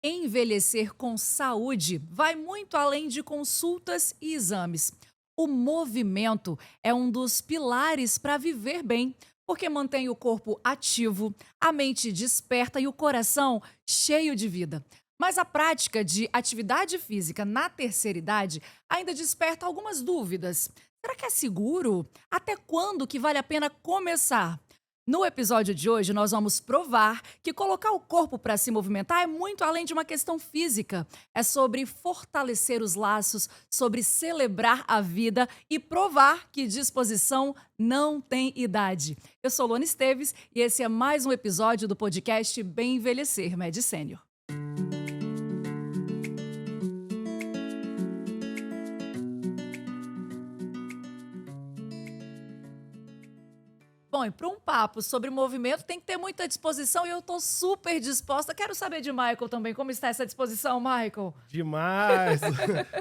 Envelhecer com saúde vai muito além de consultas e exames. O movimento é um dos pilares para viver bem, porque mantém o corpo ativo, a mente desperta e o coração cheio de vida. Mas a prática de atividade física na terceira idade ainda desperta algumas dúvidas. Será que é seguro? Até quando que vale a pena começar? No episódio de hoje, nós vamos provar que colocar o corpo para se movimentar é muito além de uma questão física. É sobre fortalecer os laços, sobre celebrar a vida e provar que disposição não tem idade. Eu sou Luana Esteves e esse é mais um episódio do podcast Bem Envelhecer, Med Sênior. Bom, e para um papo sobre movimento tem que ter muita disposição e eu estou super disposta. Quero saber de Michael também, como está essa disposição, Michael? Demais!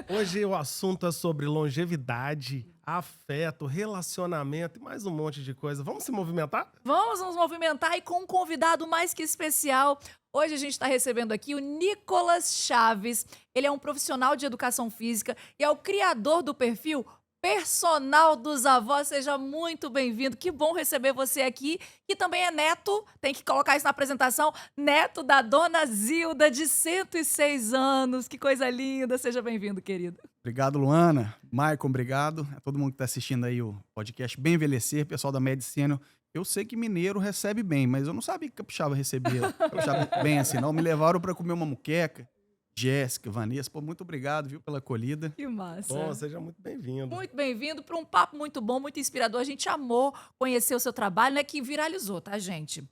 Hoje o assunto é sobre longevidade, afeto, relacionamento e mais um monte de coisa. Vamos se movimentar? Vamos nos movimentar e com um convidado mais que especial. Hoje a gente está recebendo aqui o Nicolas Chaves. Ele é um profissional de educação física e é o criador do perfil Personal dos Avós. Seja muito bem-vindo. Que bom receber você aqui. E também é neto, tem que colocar isso na apresentação, neto da dona Zilda, de 106 anos. Que coisa linda. Seja bem-vindo, querido. Obrigado, Luana. Maicon, obrigado. A todo mundo que está assistindo aí o podcast Bem Envelhecer, pessoal da Medicina. Eu sei que mineiro recebe bem, mas eu não sabia que capixaba recebia capixaba bem assim, não. Me levaram para comer uma muqueca. Jéssica, Vanessa, pô, muito obrigado, viu, pela acolhida. Que massa. Bom, seja muito bem-vindo. Muito bem-vindo para um papo muito bom, muito inspirador. A gente amou conhecer o seu trabalho, né? Que viralizou, tá, gente?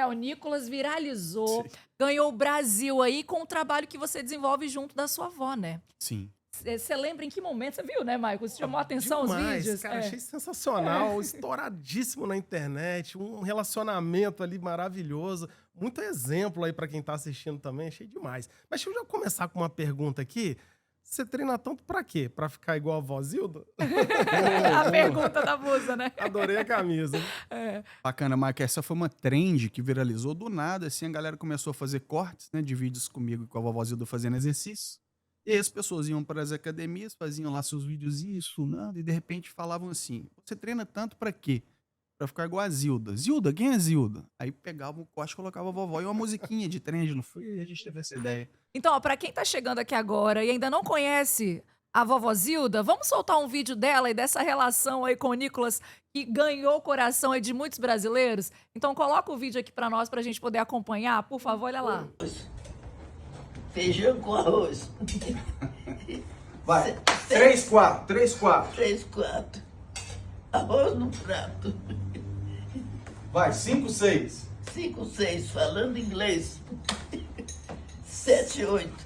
O Nicolas viralizou, Sim. ganhou o Brasil aí com o trabalho que você desenvolve junto da sua avó, né? Sim. Você lembra em que momento? Você viu, né, Michael? Você chamou a atenção os Demais, vídeos? cara, achei sensacional, estouradíssimo na internet, um relacionamento ali maravilhoso, muito exemplo aí pra quem tá assistindo também, achei demais. Mas deixa eu já começar com uma pergunta aqui. Você treina tanto pra quê? Pra ficar igual a vó Zilda? A pergunta da musa, né? Adorei a camisa. É. Bacana, Maicon. Essa foi uma trend que viralizou do nada, assim, a galera começou a fazer cortes, né, de vídeos comigo e com a vovó Zilda fazendo exercício. E aí as pessoas iam para as academias, faziam lá seus videozinhos, estudando, e de repente falavam assim: você treina tanto pra quê? Pra ficar igual a Zilda. Zilda, quem é Zilda? Aí pegavam o corte, colocava a vovó e uma musiquinha de trend, não foi? E a gente teve essa ideia. Então, ó, para quem tá chegando aqui agora e ainda não conhece a vovó Zilda, vamos soltar um vídeo dela e dessa relação aí com o Nicolas que ganhou o coração aí de muitos brasileiros? Então, coloca o vídeo aqui para nós pra gente poder acompanhar, por favor, olha lá. Feijão com arroz. Vai. 3, 4, 3, 4. 3, 4. Arroz no prato. Vai, 5, 6. 5, 6. Falando inglês. 7, 8.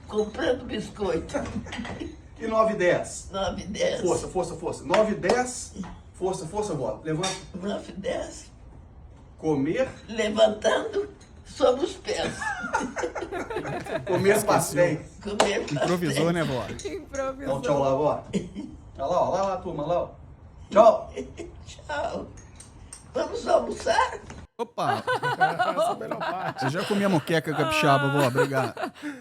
Comprando biscoito. E 9, 10. 9, 10. Força, força, força. 9, 10. Força, força, vó. Levanta. 9, 10. Comer. Levantando sobre os pés. Comer pastéis. Comer Improvisou, né, vó? Então, Dá um tchau lá, vó. Olha lá, ó. Lá, turma, lá, ó. Tchau. Tchau. Vamos almoçar? Opa, Essa é a melhor parte. eu já comi a moqueca capixaba, vó, obrigado.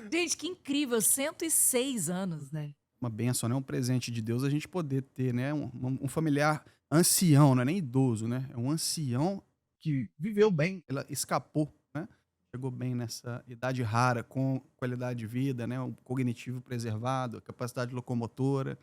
Gente, que incrível, 106 anos, né? Uma benção, né? Um presente de Deus a gente poder ter, né? Um familiar ancião, não é nem idoso, né? É um ancião que viveu bem, ela escapou, né? Chegou bem nessa idade rara, com qualidade de vida, né? O cognitivo preservado, a capacidade locomotora.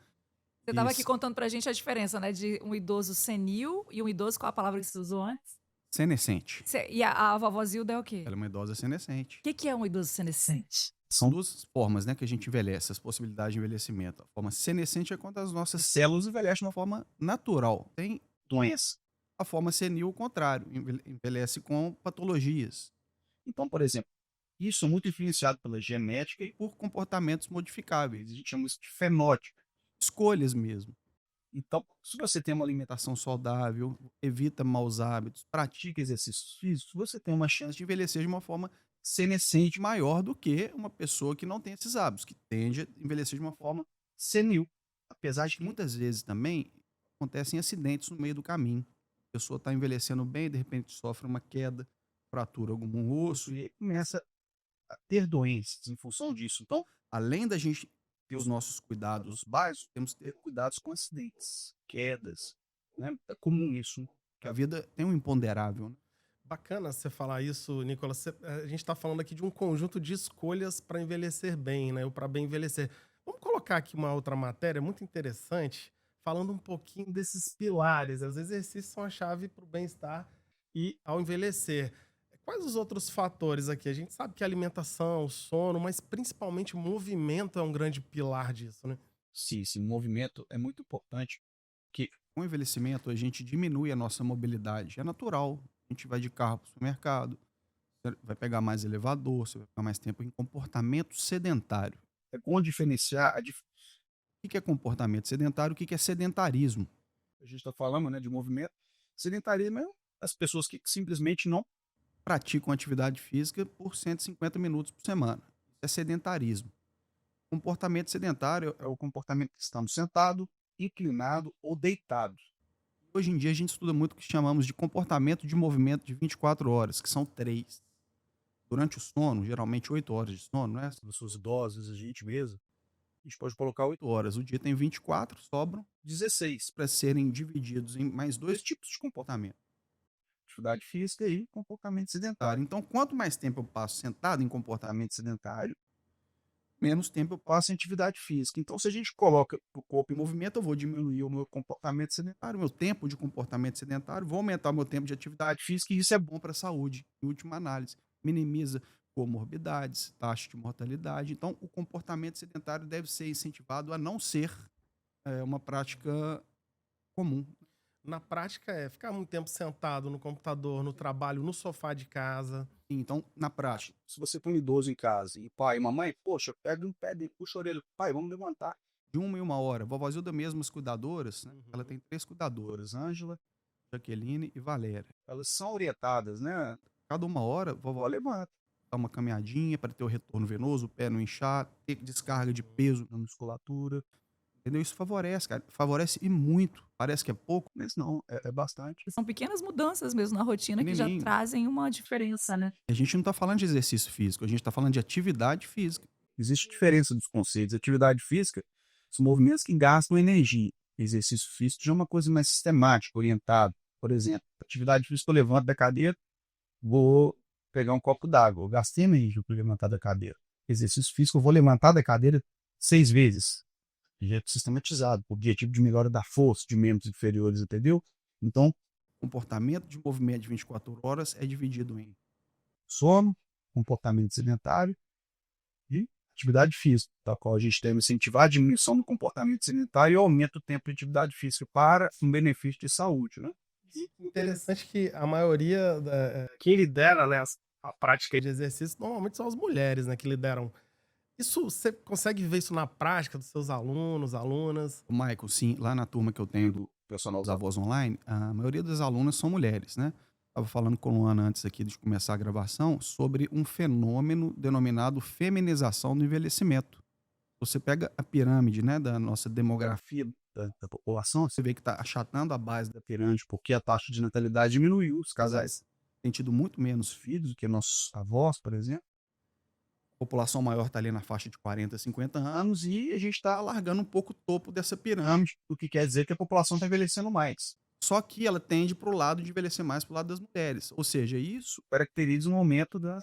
Você estava Isso. aqui contando pra gente a diferença, né, de um idoso senil e um idoso, qual a palavra que você usou antes? Senescente. E a vovó Zilda é o quê? Ela é uma idosa senescente. O que é um idoso senescente? São duas formas, né, que a gente envelhece, as possibilidades de envelhecimento. A forma senescente é quando as nossas células envelhecem de uma forma natural, tem doença. A forma senil, o contrário, envelhece com patologias. Então, por exemplo, isso é muito influenciado pela genética e por comportamentos modificáveis. A gente chama isso de fenótipo, escolhas mesmo. Então, se você tem uma alimentação saudável, evita maus hábitos, pratica exercícios físicos, você tem uma chance de envelhecer de uma forma senescente maior do que uma pessoa que não tem esses hábitos, que tende a envelhecer de uma forma senil. Apesar de que muitas vezes também acontecem acidentes no meio do caminho. A pessoa está envelhecendo bem, de repente sofre uma queda, fratura algum osso e aí começa a ter doenças em função disso. Então, além da gente ter os nossos cuidados básicos, temos que ter cuidados com acidentes, quedas, né? É comum isso, que a vida tem um imponderável, né? Bacana você falar isso, Nicolas. A gente está falando aqui de um conjunto de escolhas para envelhecer bem, né? Ou para bem envelhecer. Vamos colocar aqui uma outra matéria muito interessante, falando um pouquinho desses pilares. Os exercícios são a chave para o bem-estar e ao envelhecer. Quais os outros fatores aqui? A gente sabe que a alimentação, o sono, mas principalmente o movimento é um grande pilar disso, né? Sim, esse movimento é muito importante, porque com o envelhecimento a gente diminui a nossa mobilidade. É natural. A gente vai de carro para o supermercado, você vai pegar mais elevador, você vai ficar mais tempo em comportamento sedentário. É bom diferenciar o que é comportamento sedentário e o que é sedentarismo. A gente está falando, né, de movimento. Sedentarismo é as pessoas que simplesmente não praticam atividade física por 150 minutos por semana. Isso é sedentarismo. Comportamento sedentário é o comportamento que estamos sentado, inclinado ou deitado. Hoje em dia a gente estuda muito o que chamamos de comportamento de movimento de 24 horas, que são 3. Durante o sono, geralmente 8 horas de sono, né? As pessoas idosas, a gente mesmo, a gente pode colocar 8 horas. O dia tem 24, sobram 16 para serem divididos em mais 2 tipos de comportamento. Atividade física e comportamento sedentário. Então, quanto mais tempo eu passo sentado em comportamento sedentário, menos tempo eu passo em atividade física. Então, se a gente coloca o corpo em movimento, eu vou diminuir o meu comportamento sedentário, o meu tempo de comportamento sedentário, vou aumentar o meu tempo de atividade física, e isso é bom para a saúde, em última análise. Minimiza comorbidades, taxa de mortalidade. Então, o comportamento sedentário deve ser incentivado a não ser uma prática comum. Na prática é ficar muito tempo sentado no computador, no trabalho, no sofá de casa. Então, na prática, se você tem um idoso em casa e pai e mamãe, poxa, pega um pé dele, puxa a orelha, pai, vamos levantar. De 1 em 1 hora. Vovó Zilda mesmo, as cuidadoras, né? Ela tem 3 cuidadoras, Ângela, Jaqueline e Valéria. Elas são orientadas, né? Cada 1 hora, vovó levanta, dá uma caminhadinha para ter o retorno venoso, o pé não inchar, ter descarga de peso na musculatura. Entendeu? Isso favorece, cara. Favorece e muito. Parece que é pouco, mas não, é bastante. São pequenas mudanças mesmo na rotina que já Pequenininho. trazem uma diferença, né? A gente não está falando de exercício físico, a gente está falando de atividade física. Existe diferença dos conceitos. Atividade física são movimentos que gastam energia. Exercício físico já é uma coisa mais sistemática, orientada. Por exemplo, atividade física, eu levanto da cadeira, vou pegar um copo d'água. Eu gastei energia para levantar da cadeira. Exercício físico, eu vou levantar da cadeira 6 vezes. Jeito sistematizado, com o objetivo de melhora da força de membros inferiores, entendeu? Então, comportamento de movimento de 24 horas é dividido em sono, comportamento sedentário e atividade física, da qual a gente deve incentivar a diminuição do comportamento sedentário e aumenta o tempo de atividade física para um benefício de saúde, né? Interessante que a maioria quem lidera, né, a prática de exercício normalmente são as mulheres, né, que lideram. Isso, você consegue ver isso na prática dos seus alunos, alunas? Michael, sim, lá na turma que eu tenho do personal dos avós online, a maioria das alunas são mulheres, né? Estava falando com a Luana antes aqui de começar a gravação sobre um fenômeno denominado feminização do envelhecimento. Você pega a pirâmide, né, da nossa demografia da população, você vê que está achatando a base da pirâmide porque a taxa de natalidade diminuiu. Os casais têm tido muito menos filhos do que nossos avós, por exemplo. A população maior está ali na faixa de 40, 50 anos e a gente está alargando um pouco o topo dessa pirâmide, o que quer dizer que a população está envelhecendo mais. Só que ela tende para o lado de envelhecer mais para o lado das mulheres. Ou seja, isso caracteriza um aumento da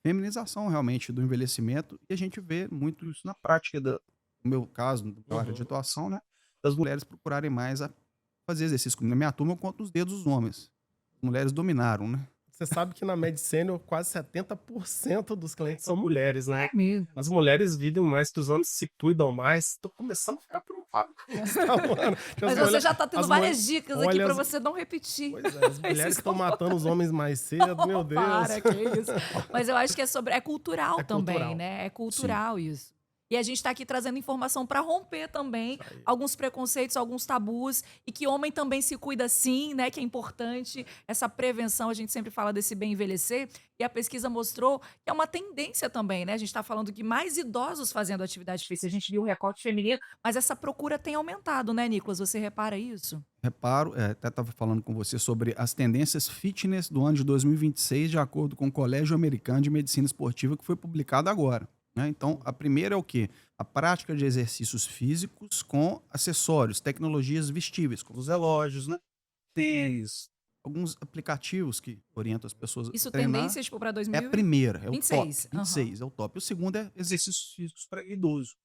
feminização realmente do envelhecimento, e a gente vê muito isso na prática, no meu caso, na área de atuação, né? Das mulheres procurarem mais a fazer exercício. Na minha turma eu conto os dedos dos homens. As mulheres dominaram, né? Você sabe que na Medicênio quase 70% dos clientes são mulheres, né? Mesmo. As mulheres vivem mais, que os homens se cuidam mais. Tô começando a ficar preocupado. Mas você já tá tendo várias dicas aqui olha pra as- você não repetir. Pois é, as mulheres estão matando os homens mais cedo, meu Deus. Para, que isso. Mas eu acho que é cultural É também, cultural. né? É cultural isso. E a gente está aqui trazendo informação para romper também Isso aí. alguns preconceitos, alguns tabus, e que homem também se cuida sim, né, que é importante. Essa prevenção, a gente sempre fala desse bem envelhecer, e a pesquisa mostrou que é uma tendência também, né? A gente está falando que mais idosos fazendo atividade física. A gente viu o recorte feminino, mas essa procura tem aumentado, né, Nicolas? Você repara isso? Reparo, até estava falando com você sobre as tendências fitness do ano de 2026, de acordo com o Colégio Americano de Medicina Esportiva, que foi publicado agora, né? Então, a primeira é o quê? A prática de exercícios físicos com acessórios, tecnologias vestíveis, como os relógios, né? Tênis, alguns aplicativos que orientam as pessoas Isso a treinar. tendência, tipo, para É a primeira, é o 2026. top, 26 é o top. O segundo é exercícios físicos para idoso.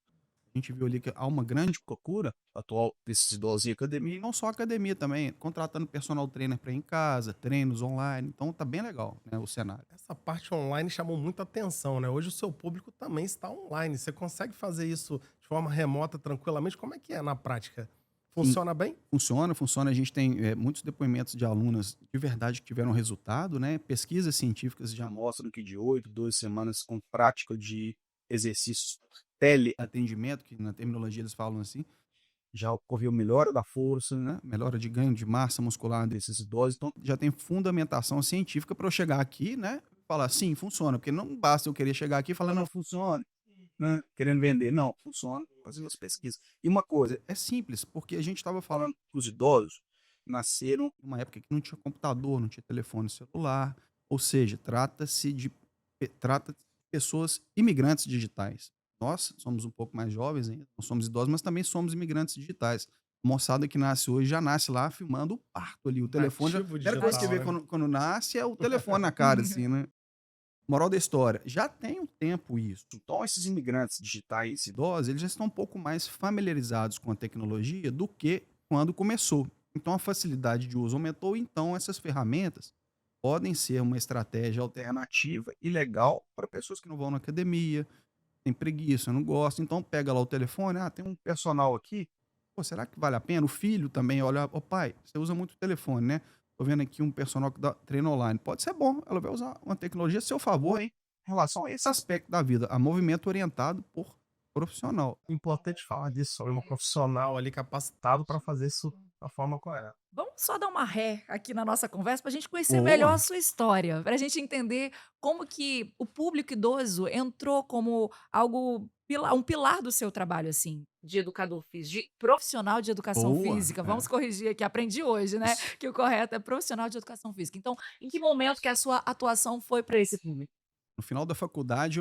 A gente viu ali que há uma grande procura atual desses idosos em academia, e não só academia também, contratando personal trainer para ir em casa, treinos online. Então tá bem legal, né, o cenário. Essa parte online chamou muita atenção, né? Hoje o seu público também está online. Você consegue fazer isso de forma remota, tranquilamente? Como é que é na prática? Funciona bem? Funciona. A gente tem muitos depoimentos de alunas de verdade que tiveram resultado, né? Pesquisas científicas já mostram que de 8, 12 semanas com prática de exercícios teleatendimento, que na terminologia eles falam assim, já ocorreu melhora da força, né? Melhora de ganho de massa muscular desses idosos. Então já tem fundamentação científica para eu chegar aqui, né? Falar sim, funciona, porque não basta eu querer chegar aqui e falar não funciona, né? Querendo vender, não, funciona, fazendo as pesquisas. E uma coisa, é simples, porque a gente estava falando que os idosos nasceram numa época que não tinha computador, não tinha telefone celular, ou seja, trata de pessoas imigrantes digitais. Nós somos um pouco mais jovens ainda, não somos idosos, mas também somos imigrantes digitais. A moçada que nasce hoje já nasce lá filmando o parto ali, o telefone. Nativo A primeira coisa que vê digital, né? quando nasce é o telefone na cara, assim, né? Moral da história, já tem um tempo isso. Então, esses imigrantes digitais idosos, eles já estão um pouco mais familiarizados com a tecnologia do que quando começou. Então, a facilidade de uso aumentou, então essas ferramentas podem ser uma estratégia alternativa e legal para pessoas que não vão na academia, tem preguiça, não gosta, então pega lá o telefone, tem um personal aqui, pô, será que vale a pena? O filho também olha, ô pai, você usa muito o telefone, né? Tô vendo aqui um personal que dá treino online. Pode ser bom, ela vai usar uma tecnologia a seu favor, hein? Em relação a esse aspecto da vida, a movimento orientado por profissional. Importante falar disso, sobre uma profissional ali capacitado para fazer isso da forma correta. Vamos só dar uma ré aqui na nossa conversa para a gente conhecer melhor a Boa. sua história, para a gente entender como que o público idoso entrou como algo um pilar do seu trabalho, assim, de educador físico, de profissional de educação Boa, física. Vamos corrigir aqui, aprendi hoje, né? Isso. Que o correto é profissional de educação física. Então, em que momento que a sua atuação foi para esse público? No final da faculdade,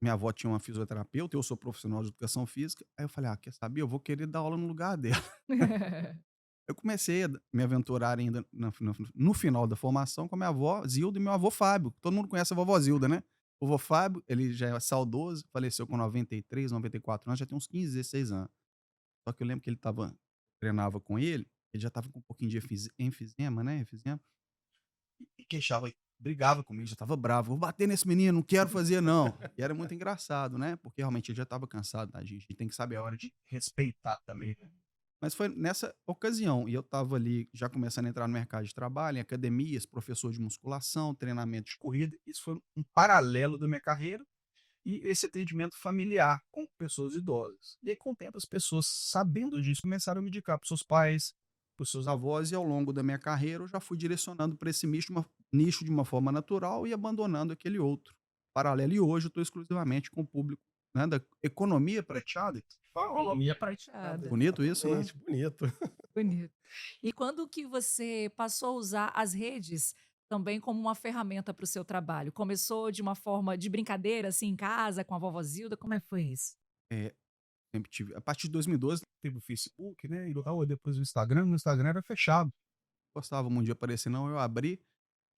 minha avó tinha uma fisioterapeuta, eu sou profissional de educação física, aí eu falei, quer saber, eu vou querer dar aula no lugar dela. Eu comecei a me aventurar ainda no final da formação com a minha avó Zilda e meu avô Fábio. Todo mundo conhece a vovó Zilda, né? O avô Fábio, ele já é saudoso, faleceu com 93, 94 anos, já tem uns 15, 16 anos. Só que eu lembro que treinava com ele já estava com um pouquinho de enfisema, né? Enfisema. E queixava, brigava comigo, já estava bravo. Vou bater nesse menino, não quero fazer, não. E era muito engraçado, né? Porque realmente ele já estava cansado, tá, gente? A gente tem que saber a hora de respeitar também, né? Mas foi nessa ocasião, e eu estava ali já começando a entrar no mercado de trabalho, em academias, professor de musculação, treinamento de corrida. Isso foi um paralelo da minha carreira e esse atendimento familiar com pessoas idosas. E aí, com o tempo, as pessoas, sabendo disso, começaram a me indicar para os seus pais, para os seus avós, e ao longo da minha carreira eu já fui direcionando para esse nicho de uma forma natural e abandonando aquele outro paralelo. E hoje eu estou exclusivamente com o público, né, da economia prateada. Economia praticada. Bonito isso, né? Exatamente, bonito. Bonito. E quando que você passou a usar as redes também como uma ferramenta para o seu trabalho? Começou de uma forma de brincadeira, assim, em casa, com a vovó Zilda? Como é que foi isso? É, sempre tive. A partir de 2012, teve o Facebook, né? E logo depois o Instagram. No Instagram era fechado. Gostava muito de aparecer, não. Eu abri,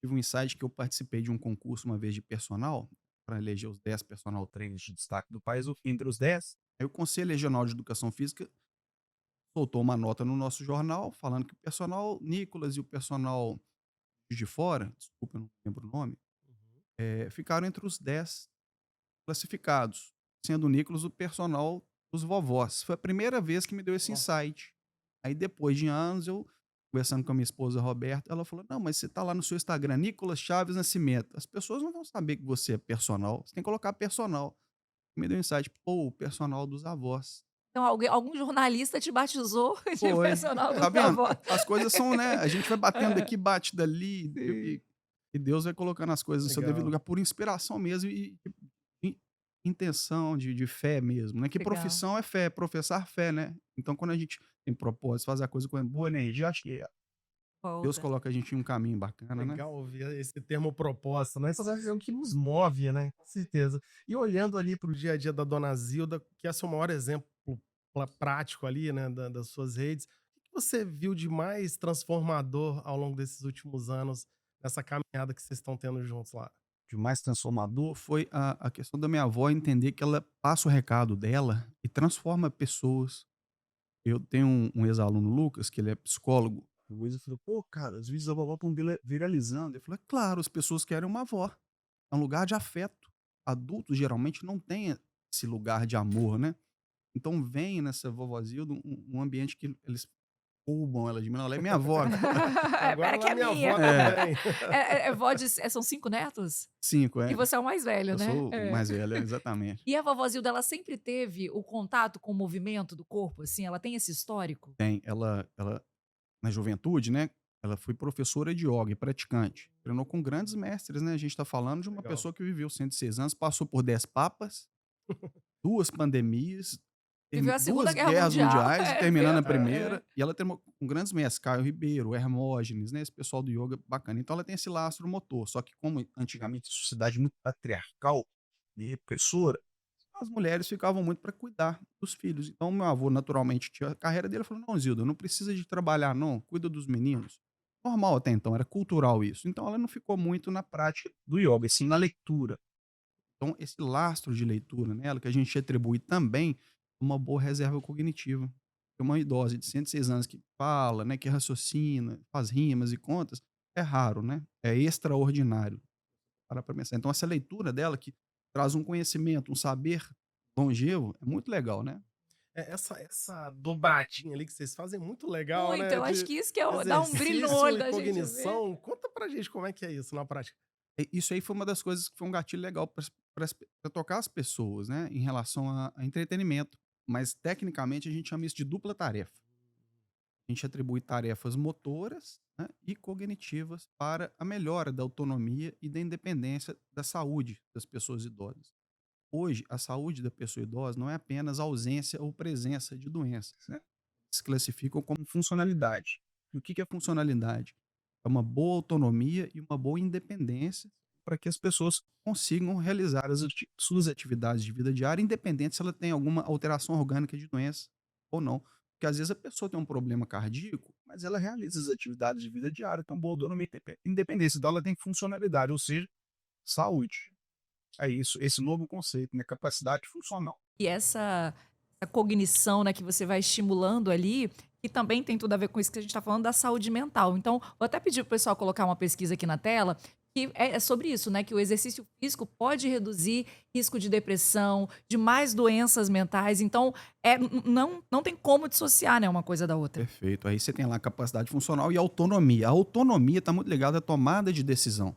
tive um insight que eu participei de um concurso uma vez de personal, para eleger os 10 personal trainers de destaque do país. Entre os 10, aí o Conselho Regional de Educação Física soltou uma nota no nosso jornal falando que o personal Nicolas e o personal de fora, desculpa, eu não lembro o nome, ficaram entre os 10 classificados, sendo o Nicolas o personal dos vovós. Foi a primeira vez que me deu esse insight. Aí depois de anos, eu conversando com a minha esposa Roberta, ela falou, não, mas você tá lá no seu Instagram, Nicolas Chaves Nascimento. As pessoas não vão saber que você é personal, você tem que colocar personal. Me deu um insight, pô, o personal dos avós. Então algum jornalista te batizou de Foi. personal Tá dos vendo? avós. As coisas são, né? A gente vai batendo É, aqui, bate dali, sim. e Deus vai colocando as coisas no seu devido Legal. lugar por inspiração mesmo e intenção de fé mesmo, né? Que Legal. profissão é fé, professar fé, né? Então, quando a gente tem propósito, faz a coisa com boa energia, acho que Deus Volta. coloca a gente em um caminho bacana, né? Legal ouvir esse termo propósito, né? Isso é o que nos move, né? Com certeza. E olhando ali para o dia a dia da Dona Zilda, que é seu maior exemplo prático ali, né, das suas redes, o que você viu de mais transformador ao longo desses últimos anos, nessa caminhada que vocês estão tendo juntos lá? De mais transformador foi a questão da minha avó entender que ela passa o recado dela e transforma pessoas. Eu tenho um ex-aluno, Lucas, que ele é psicólogo. O Luiz falou, pô, cara, os vídeos da vovó estão viralizando. Eu falei, claro, as pessoas querem uma avó. É um lugar de afeto. Adultos geralmente não têm esse lugar de amor, né? Então vem nessa vovozinha um ambiente que eles roubam ela de mim. Não, ela é minha avó agora. Agora Pera ela que é é minha minha. avó também. Vó são 5 netos? 5, E é. você é o mais velho, Eu né? sou o É. mais velho, exatamente. E a vovó Zilda, ela sempre teve o contato com o movimento do corpo, assim? Ela tem esse histórico? Tem, ela na juventude, né, ela foi professora de yoga e praticante. Treinou com grandes mestres, né? A gente está falando de uma Legal. pessoa que viveu 106 anos, passou por 10 papas, 2 pandemias, Viveu a Segunda 2 Guerra guerras Mundial. mundiais, É, terminando a vendo? primeira, e ela treinou com grandes mestres, Caio Ribeiro, Hermógenes, né? Esse pessoal do yoga bacana. Então ela tem esse lastro motor, só que como antigamente a sociedade muito patriarcal e repressora, as mulheres ficavam muito para cuidar dos filhos. Então, meu avô, naturalmente, tinha a carreira dele. Falou: não, Zilda, não precisa de trabalhar, não. Cuida dos meninos. Normal até então, era cultural isso. Então, ela não ficou muito na prática do yoga, assim, na leitura. Então, esse lastro de leitura nela, que a gente atribui também uma boa reserva cognitiva. Uma idosa de 106 anos que fala, né, que raciocina, faz rimas e contas, é raro, né? É extraordinário. Para pensar. Então, essa leitura dela, que traz um conhecimento, um saber longevo, é muito legal, né? Essa dobradinha ali que vocês fazem é muito legal, Muito, né? eu acho De que isso que dá um brilho no exercício olho e da gente ver. cognição. Conta pra gente como é que é isso na prática. Isso aí foi uma das coisas que foi um gatilho legal para tocar as pessoas, né? Em relação a entretenimento. Mas, tecnicamente, a gente chama isso de dupla tarefa. A gente atribui tarefas motoras, né, e cognitivas para a melhora da autonomia e da independência da saúde das pessoas idosas. Hoje, a saúde da pessoa idosa não é apenas ausência ou presença de doenças, né? Se classificam como funcionalidade. E o que é funcionalidade? É uma boa autonomia e uma boa independência para que as pessoas consigam realizar suas atividades de vida diária, independente se ela tem alguma alteração orgânica de doença ou não. Porque às vezes a pessoa tem um problema cardíaco, mas ela realiza as atividades de vida diária, então boa autonomia e independência. Então ela tem funcionalidade, ou seja, saúde. É isso, esse novo conceito, né? Capacidade funcional. E essa cognição, né, que você vai estimulando ali, que também tem tudo a ver com isso que a gente está falando da saúde mental. Então, vou até pedir para o pessoal colocar uma pesquisa aqui na tela, que é sobre isso, né? Que o exercício físico pode reduzir risco de depressão, de mais doenças mentais. Então, não tem como dissociar, né, uma coisa da outra. Perfeito. Aí você tem lá a capacidade funcional e a autonomia. A autonomia está muito ligada à tomada de decisão.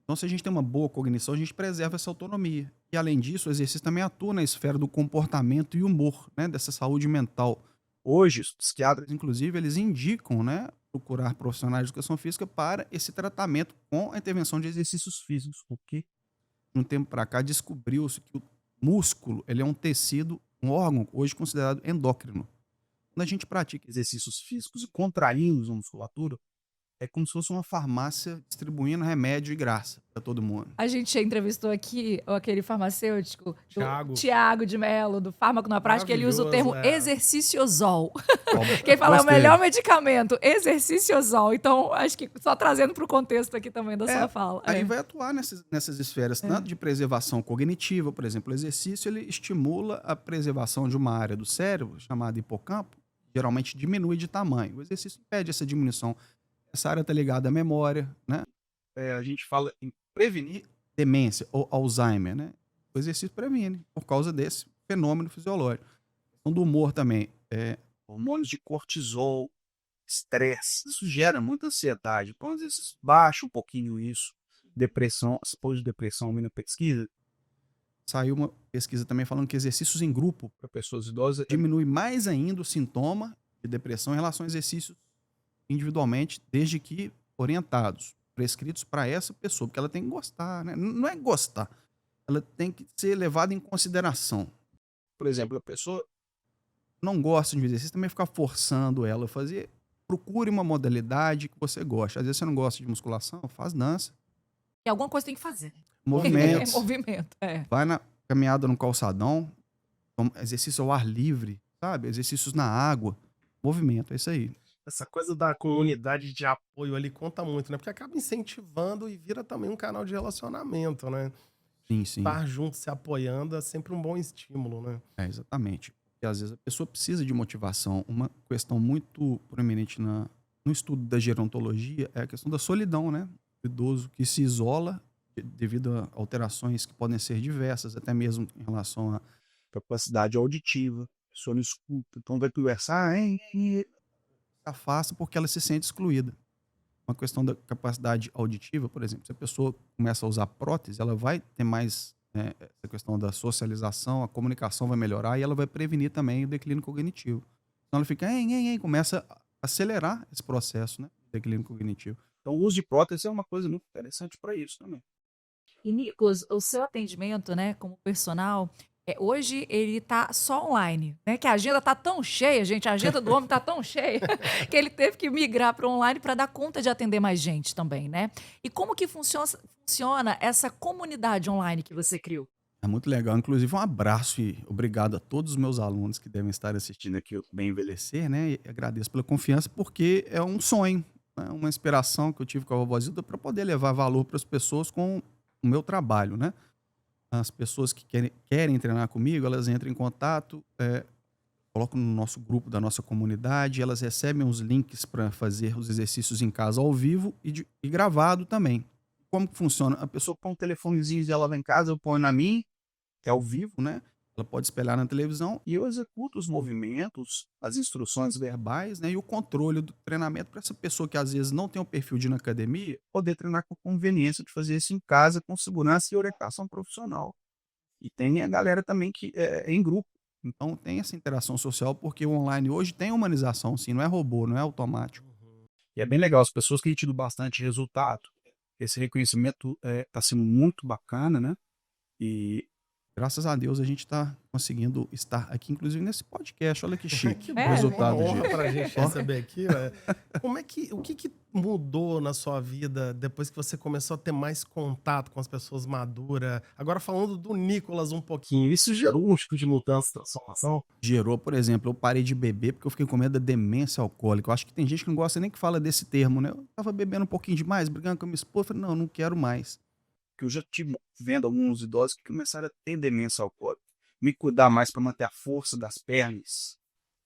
Então, se a gente tem uma boa cognição, a gente preserva essa autonomia. E, além disso, o exercício também atua na esfera do comportamento e humor, né, dessa saúde mental. Hoje, os psiquiatras, inclusive, eles indicam, né, procurar profissionais de educação física para esse tratamento com a intervenção de exercícios físicos. Porque, de um tempo para cá, descobriu-se que o músculo ele é um tecido, um órgão hoje considerado endócrino. Quando a gente pratica exercícios físicos e contraímos a musculatura, é como se fosse uma farmácia distribuindo remédio de graça para todo mundo. A gente entrevistou aqui aquele farmacêutico, Tiago de Mello, do Fármaco na Prática, ele usa o termo exerciciosol. Que ele fala, é o melhor medicamento, exerciciosol. Então, acho que só trazendo para o contexto aqui também da sua fala. Aí vai atuar nessas esferas, tanto de preservação cognitiva, por exemplo, o exercício ele estimula a preservação de uma área do cérebro, chamada hipocampo, geralmente diminui de tamanho. O exercício impede essa diminuição. Essa área está ligada à memória, né? A gente fala em prevenir demência ou Alzheimer, né? O exercício previne por causa desse fenômeno fisiológico. A questão do humor também. Hormônios de cortisol, estresse, isso gera muita ansiedade. Então, às vezes, baixa um pouquinho isso. Depressão, depois de depressão, na pesquisa, saiu uma pesquisa também falando que exercícios em grupo para pessoas idosas diminui mais ainda o sintoma de depressão em relação a exercícios individualmente, desde que orientados, prescritos para essa pessoa, porque ela tem que gostar, né? Não é gostar, ela tem que ser levada em consideração. Por exemplo, a pessoa não gosta de um exercício, também ficar forçando ela a fazer. Procure uma modalidade que você goste. Às vezes você não gosta de musculação, faz dança, E alguma coisa tem que fazer. movimentos, Movimento. vai na caminhada no calçadão, exercício ao ar livre, sabe? Exercícios na água, movimento, é isso aí. Essa coisa da comunidade de apoio ali conta muito, né? Porque acaba incentivando e vira também um canal de relacionamento, né? Sim, sim. Estar junto, se apoiando é sempre um bom estímulo, né? É, exatamente. Porque às vezes a pessoa precisa de motivação. Uma questão muito proeminente no estudo da gerontologia é a questão da solidão, né? O idoso que se isola devido a alterações que podem ser diversas, até mesmo em relação à capacidade auditiva. A pessoa não escuta, então vai conversar, afasta porque ela se sente excluída. Uma questão da capacidade auditiva, por exemplo, se a pessoa começa a usar prótese, ela vai ter mais essa questão da socialização, a comunicação vai melhorar e ela vai prevenir também o declínio cognitivo. Então ela fica, começa a acelerar esse processo, né, de declínio cognitivo. Então o uso de prótese é uma coisa muito interessante para isso também. E, Nicolas, o seu atendimento, né, como personal, hoje ele tá só online, né? Que a agenda tá tão cheia, gente, a agenda do homem tá tão cheia que ele teve que migrar para online para dar conta de atender mais gente também, né? E como que funciona essa comunidade online que você criou? É muito legal. Inclusive, um abraço e obrigado a todos os meus alunos que devem estar assistindo aqui o Bem Envelhecer, né? E agradeço pela confiança, porque é um sonho, né? Uma inspiração que eu tive com a Vovózilda para poder levar valor para as pessoas com o meu trabalho, né? As pessoas que querem treinar comigo, elas entram em contato, colocam no nosso grupo da nossa comunidade, elas recebem os links para fazer os exercícios em casa ao vivo e gravado também. Como que funciona? A pessoa põe um telefonezinho dela lá em casa, eu ponho na minha, é ao vivo, né? Ela pode espelhar na televisão e eu executo os movimentos, as instruções verbais, né? E o controle do treinamento para essa pessoa que às vezes não tem um perfil de ir na academia, poder treinar com conveniência de fazer isso em casa, com segurança e orientação profissional. E tem a galera também que é em grupo. Então tem essa interação social, porque o online hoje tem humanização, sim, não é robô, não é automático. E é bem legal, as pessoas que têm tido bastante resultado, esse reconhecimento está sendo muito bacana, né? E graças a Deus a gente está conseguindo estar aqui, inclusive nesse podcast. Olha que chique o resultado Uma honra disso. pra gente receber aqui, né? O que mudou na sua vida depois que você começou a ter mais contato com as pessoas maduras? Agora falando do Nicolas um pouquinho, isso gerou um tipo de mudança, transformação? Gerou, por exemplo, eu parei de beber porque eu fiquei com medo da demência alcoólica. Eu acho que tem gente que não gosta nem que fala desse termo, né? Eu tava bebendo um pouquinho demais, brigando com a minha esposa, eu falei, não quero mais. Que eu já tive vendo alguns idosos que começaram a ter demência alcoólica. Me cuidar mais para manter a força das pernas.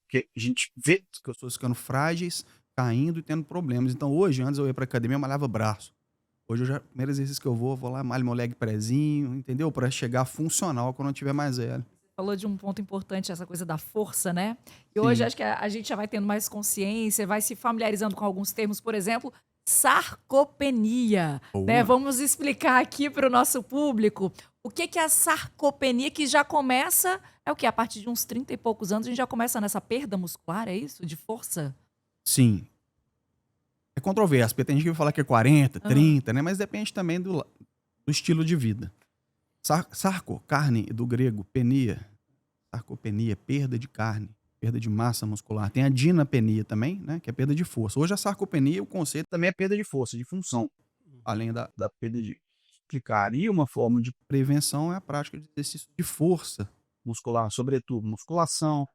Porque a gente vê que eu estou ficando frágeis, caindo e tendo problemas. Então hoje, antes eu ia para academia, eu malhava braço. Hoje, o primeiro exercício que eu vou lá, malho meu leg prezinho, entendeu? Para chegar funcional quando eu estiver mais velho. Falou de um ponto importante, essa coisa da força, né? E hoje Sim. acho que a gente já vai tendo mais consciência, vai se familiarizando com alguns termos, por exemplo, sarcopenia, né? Vamos explicar aqui para o nosso público o que é a sarcopenia, que já começa, é o que? A partir de uns 30 e poucos anos, a gente já começa nessa perda muscular, é isso? De força? Sim. É controverso, porque tem gente que vai falar que é 40, 30, né? Mas depende também do estilo de vida. Sarco, carne, do grego, penia. Sarcopenia, perda de carne, perda de massa muscular. Tem a dinapenia também, né? Que é perda de força. Hoje a sarcopenia, o conceito também é perda de força, de função. Além da perda de explicar. E uma forma de prevenção é a prática de exercício de força muscular, sobretudo musculação,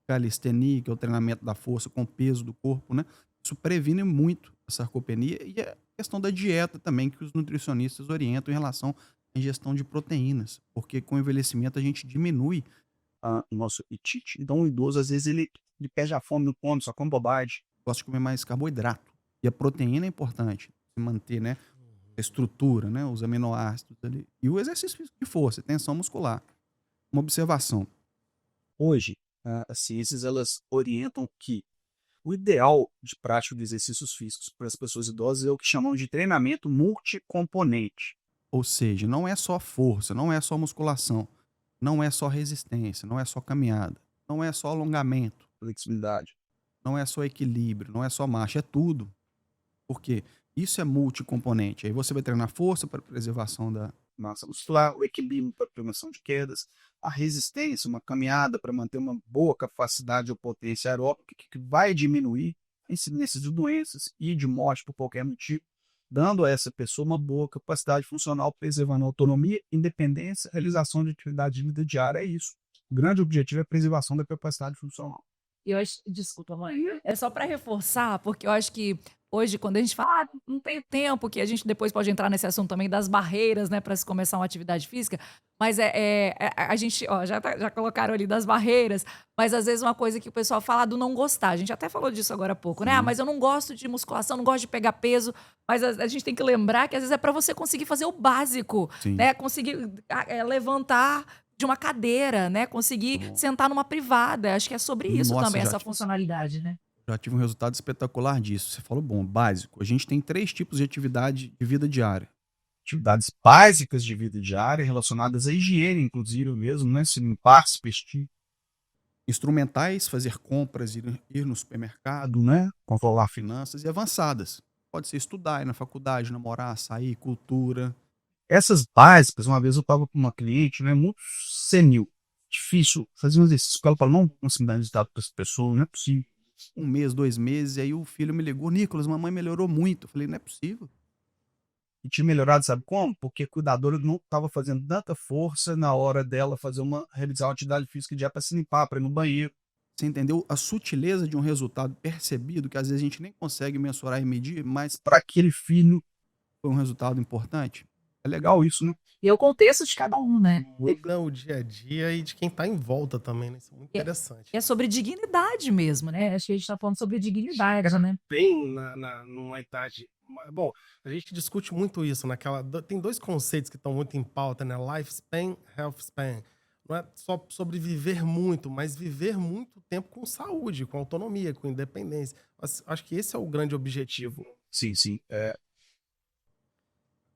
calistenia, que é o treinamento da força com o peso do corpo, né? Isso previne muito a sarcopenia e a questão da dieta também, que os nutricionistas orientam em relação à ingestão de proteínas, porque com o envelhecimento a gente diminui o nosso apetite. Então o idoso, às vezes, ele perde a fome, não come, só come bobagem. Gosta de comer mais carboidrato. E a proteína é importante, manter, né, a estrutura, né, os aminoácidos ali. E o exercício de força, tensão muscular. Uma observação. Hoje, as ciências, elas orientam que o ideal de prática de exercícios físicos para as pessoas idosas é o que chamam de treinamento multicomponente. Ou seja, não é só força, não é só musculação, não é só resistência, não é só caminhada, não é só alongamento, flexibilidade, não é só equilíbrio, não é só marcha, é tudo. Por quê? Isso é multicomponente. Aí você vai treinar força para preservação da massa muscular, o equilíbrio para prevenção de quedas, a resistência, uma caminhada para manter uma boa capacidade ou potência aeróbica que vai diminuir a incidência de doenças e de morte por qualquer motivo, dando a essa pessoa uma boa capacidade funcional, preservando a autonomia, independência, realização de atividade de vida diária. É isso. O grande objetivo é a preservação da capacidade funcional. E eu acho, desculpa, mãe. É só para reforçar, porque eu acho que hoje, quando a gente fala, não tenho tempo, que a gente depois pode entrar nesse assunto também das barreiras, né, para se começar uma atividade física. Mas a gente, ó, já colocaram ali das barreiras, mas às vezes uma coisa que o pessoal fala do não gostar. A gente até falou disso agora há pouco, né? Ah, mas eu não gosto de musculação, não gosto de pegar peso. Mas a gente tem que lembrar que às vezes é para você conseguir fazer o básico, Sim. né? Conseguir levantar de uma cadeira, né? Conseguir sentar numa privada. Acho que é sobre isso Nossa, também, já essa tive- funcionalidade, né? Já tive um resultado espetacular disso. Você falou bom, básico. A gente tem 3 tipos de atividade de vida diária. Atividades básicas de vida diária relacionadas à higiene, inclusive mesmo, né? Se limpar, se vestir. Instrumentais, fazer compras, ir no supermercado, né? Controlar finanças. E avançadas. Pode ser estudar, ir na faculdade, namorar, sair, cultura. Essas básicas, uma vez eu estava com uma cliente, né? Muito senil. Difícil fazer um exercício. Ela falou, não consigo dar resultado para essa pessoa, não é possível. 1 mês, 2 meses, e aí o filho me ligou, Nicolas, mamãe melhorou muito. Eu falei, não é possível. E tinha melhorado, sabe como? Porque a cuidadora não estava fazendo tanta força na hora dela realizar uma atividade física diária para se limpar, para ir no banheiro. Você entendeu a sutileza de um resultado percebido, que às vezes a gente nem consegue mensurar e medir, mas para aquele filho foi um resultado importante? É legal isso, né? E é o contexto de cada um, né? Muda o dia a dia e de quem tá em volta também, né? Isso é muito interessante. É sobre dignidade mesmo, né? Acho que a gente tá falando sobre dignidade, né? Bem numa idade. Bom, a gente discute muito isso tem 2 conceitos que estão muito em pauta, né? Lifespan, health span. Não é só sobre viver muito, mas viver muito tempo com saúde, com autonomia, com independência. Acho que esse é o grande objetivo. Sim, sim.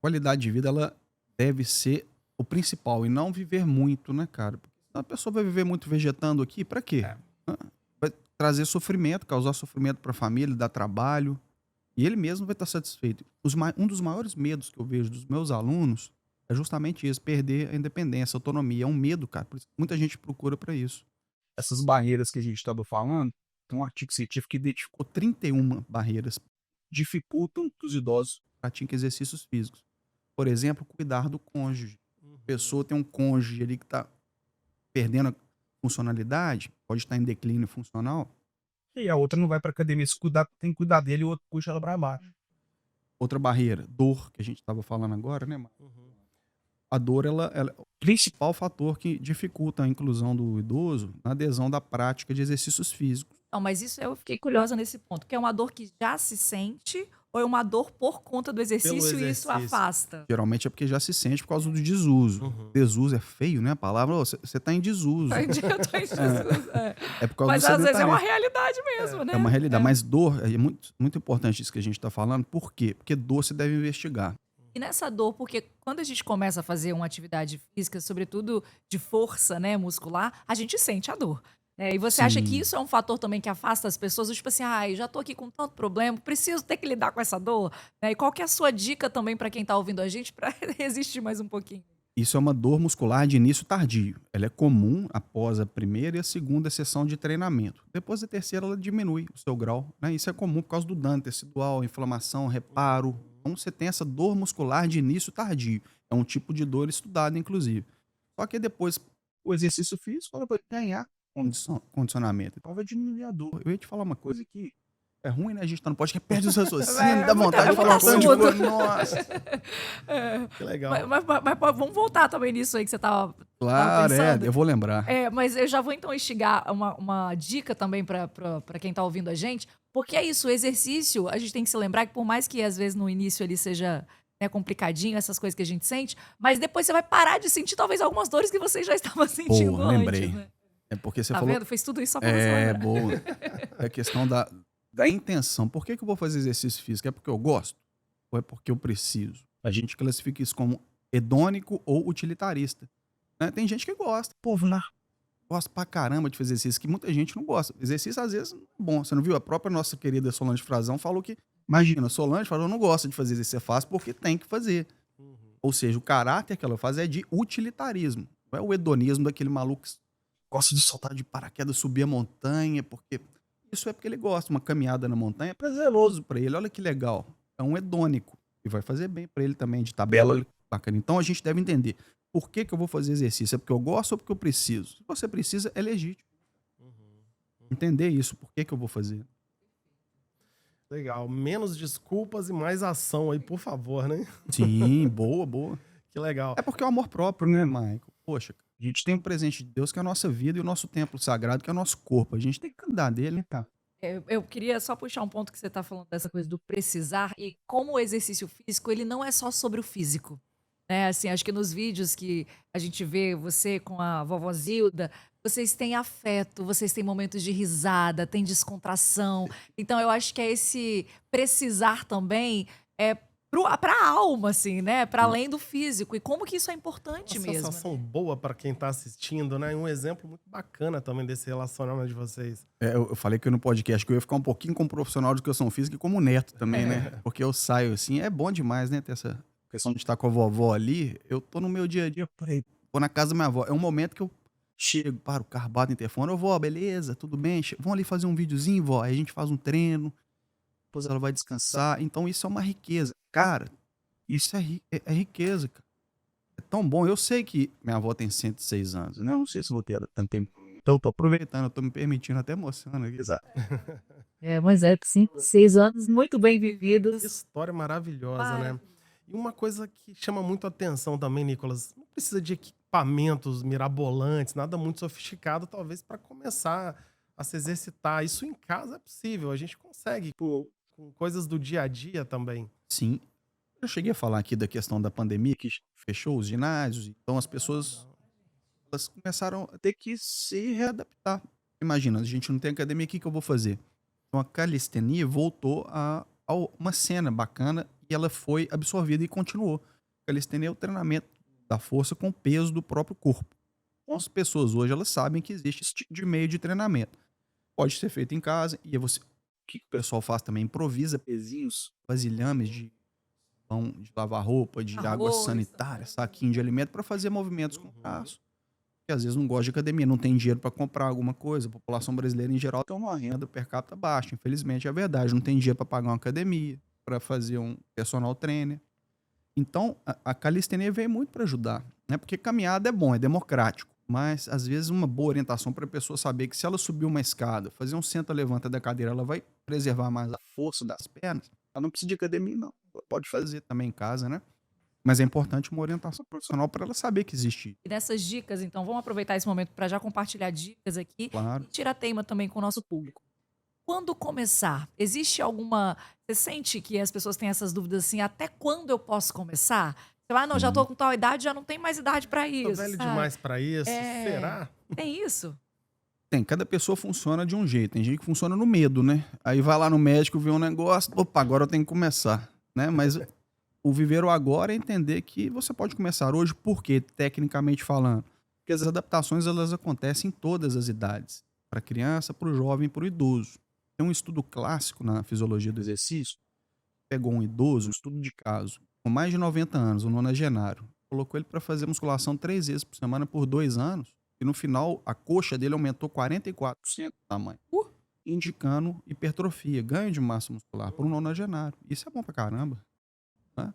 Qualidade de vida, ela deve ser o principal e não viver muito, né, cara? Porque senão a pessoa vai viver muito vegetando aqui, pra quê? Vai trazer sofrimento, causar sofrimento pra família, dar trabalho, e ele mesmo vai estar satisfeito. Um dos maiores medos que eu vejo dos meus alunos é justamente isso, perder a independência, a autonomia. É um medo, cara. Por isso que muita gente procura pra isso. Essas barreiras que a gente estava falando, tem um artigo científico que identificou 31 barreiras que dificultam que os idosos pratiquem exercícios físicos. Por exemplo, cuidar do cônjuge. A pessoa tem um cônjuge ali que está perdendo a funcionalidade, pode estar em declínio funcional. E a outra não vai para academia se cuidar, tem que cuidar dele e o outro puxa ela para baixo. Outra barreira, dor, que a gente estava falando agora, né, Marcos? A dor, ela é o principal fator que dificulta a inclusão do idoso na adesão da prática de exercícios físicos. Não, mas isso eu fiquei curiosa nesse ponto, que é uma dor que já se sente ou é uma dor por conta do exercício e isso exercício. afasta? Geralmente é porque já se sente por causa do desuso. Desuso é feio, né? A palavra, você está em desuso. Eu tô em Jesus. É por causa Mas do às vezes é uma sedentarismo. realidade mesmo, né? É uma realidade, mas dor, é muito, muito importante isso que a gente está falando. Por quê? Porque dor você deve investigar. E nessa dor, porque quando a gente começa a fazer uma atividade física, sobretudo de força, né, muscular, a gente sente a dor. E você acha que Sim. isso é um fator também que afasta as pessoas? Tipo assim, eu já tô aqui com tanto problema, preciso ter que lidar com essa dor. E qual que é a sua dica também para quem tá ouvindo a gente para resistir mais um pouquinho? Isso é uma dor muscular de início tardio. Ela é comum após a primeira e a segunda sessão de treinamento. Depois da terceira, ela diminui o seu grau, né? Isso é comum por causa do dano tecidual, inflamação, reparo. Então, você tem essa dor muscular de início tardio. É um tipo de dor estudada, inclusive. Só que depois, o exercício físico ela vai ganhar condicionamento. Então, vai diminuir a dor. Eu ia te falar uma coisa que é ruim, né? A gente tá no podcast, perde os raciocínios, dá vontade de falar um tanto de coisa. Nossa, Que legal. Mas vamos voltar também nisso aí que você tava claro, pensando. eu vou lembrar. Mas eu já vou então instigar uma dica também para quem tá ouvindo a gente, porque é isso, o exercício, a gente tem que se lembrar que por mais que às vezes no início ele seja, né, complicadinho, essas coisas que a gente sente, mas depois você vai parar de sentir talvez algumas dores que você já estava sentindo Boa, antes. lembrei. Né? É porque você Tá falou. vendo? Fez tudo isso só pra você lembrar. Boa. É a questão da intenção. Por que eu vou fazer exercício físico? É porque eu gosto? Ou é porque eu preciso? A gente classifica isso como hedônico ou utilitarista. Né? Tem gente que gosta. Povo lá gosta pra caramba de fazer exercício, que muita gente não gosta. Exercício, às vezes, não é bom. Você não viu? A própria nossa querida Solange Frazão falou que, imagina, Solange Frazão não gosta de fazer exercício fácil porque tem que fazer. Ou seja, o caráter que ela faz é de utilitarismo. Não é o hedonismo daquele maluco que gosta de soltar de paraquedas, subir a montanha, porque isso é porque ele gosta. Uma caminhada na montanha é prazeroso pra ele. Olha que legal. É um hedônico. E vai fazer bem pra ele também, de tabela bacana. Então a gente deve entender. Por que eu vou fazer exercício? É porque eu gosto ou porque eu preciso? Se você precisa, é legítimo. Entender isso. Por que eu vou fazer? Legal. Menos desculpas e mais ação aí, por favor, né? Sim, boa, boa. Que legal. É porque é o amor próprio, né, Michael? Poxa, a gente tem um presente de Deus que é a nossa vida e o nosso templo sagrado que é o nosso corpo. A gente tem que cuidar dele, né, cara? Eu queria só puxar um ponto que você está falando dessa coisa do precisar e como o exercício físico, ele não é só sobre o físico. Né? Assim, acho que nos vídeos que a gente vê você com a vovó Zilda, vocês têm afeto, vocês têm momentos de risada, tem descontração. Então eu acho que é esse precisar também é para a alma, assim, né? Para além do físico. E como que isso é importante Uma mesmo. sensação boa para quem tá assistindo, né? E um exemplo muito bacana também desse relacionamento de vocês. Eu falei que no podcast que eu ia ficar um pouquinho como profissional de educação física e como neto também, né? Porque eu saio assim, é bom demais, né? Ter essa questão de estar com a vovó ali. Eu tô no meu dia a dia, vou na casa da minha avó. É um momento que eu chego, paro o carro, bato no interfone. Ô, vó, beleza, tudo bem? Vamos ali fazer um videozinho, vó. Aí a gente faz um treino. Depois ela vai descansar. Então isso é uma riqueza. Cara, isso é riqueza, cara. É tão bom. Eu sei que minha avó tem 106 anos, né? Eu não sei se vou ter tanto tempo. Então eu tô aproveitando, eu tô me permitindo, até emocionando aqui. Exato. Mas 6 anos muito bem Que vividos. história maravilhosa, né? E uma coisa que chama muito atenção também, Nicolas, não precisa de equipamentos mirabolantes, nada muito sofisticado, talvez, para começar a se exercitar. Isso em casa é possível, a gente consegue com coisas do dia a dia também. Sim. Eu cheguei a falar aqui da questão da pandemia, que fechou os ginásios, então as pessoas elas começaram a ter que se readaptar. Imagina, a gente não tem academia, o que eu vou fazer? Então a calistenia voltou a uma cena bacana e ela foi absorvida e continuou. Calistenia é o treinamento da força com o peso do próprio corpo. Então, as pessoas hoje elas sabem que existe esse tipo de meio de treinamento. Pode ser feito em casa e o que o pessoal faz também? Improvisa pezinhos, vasilhames de pão, de lavar roupa, de água sanitária, saquinho de alimento para fazer movimentos com o braço. Que às vezes não gosta de academia, não tem dinheiro para comprar alguma coisa. A população brasileira em geral tem uma renda per capita baixa, infelizmente é verdade. Não tem dinheiro para pagar uma academia, para fazer um personal trainer. Então a calistenia veio muito para ajudar, né? Porque caminhada é bom, é democrático, mas às vezes uma boa orientação para a pessoa saber que se ela subir uma escada, fazer um senta-levanta da cadeira, ela vai preservar mais a força das pernas. Ela não precisa de academia, não. Ela pode fazer também em casa, né? Mas é importante uma orientação profissional para ela saber que existe. E nessas dicas, então, vamos aproveitar esse momento para já compartilhar dicas aqui Claro. e tirar tema também com o nosso público. Quando começar? Existe alguma... Você sente que as pessoas têm essas dúvidas assim, até quando eu posso começar? Você vai, não, já tô com tal idade, já não tem mais idade para Tô isso. velho sabe? demais para isso, será? Tem isso? Tem, cada pessoa funciona de um jeito. Tem gente que funciona no medo, né? Aí vai lá no médico, vê um negócio, opa, agora eu tenho que começar, né? Mas o viver o agora é entender que você pode começar hoje, por quê? Tecnicamente falando. Porque as adaptações, elas acontecem em todas as idades. Para criança, para o jovem, para o idoso. Tem um estudo clássico na fisiologia do exercício. Pegou um idoso, um estudo de caso, com mais de 90 anos, um nonagenário. Colocou ele para fazer musculação 3 vezes por semana por 2 anos. E no final, a coxa dele aumentou 44% do tamanho. Indicando hipertrofia, ganho de massa muscular para um nonagenário. Isso é bom pra caramba. Né?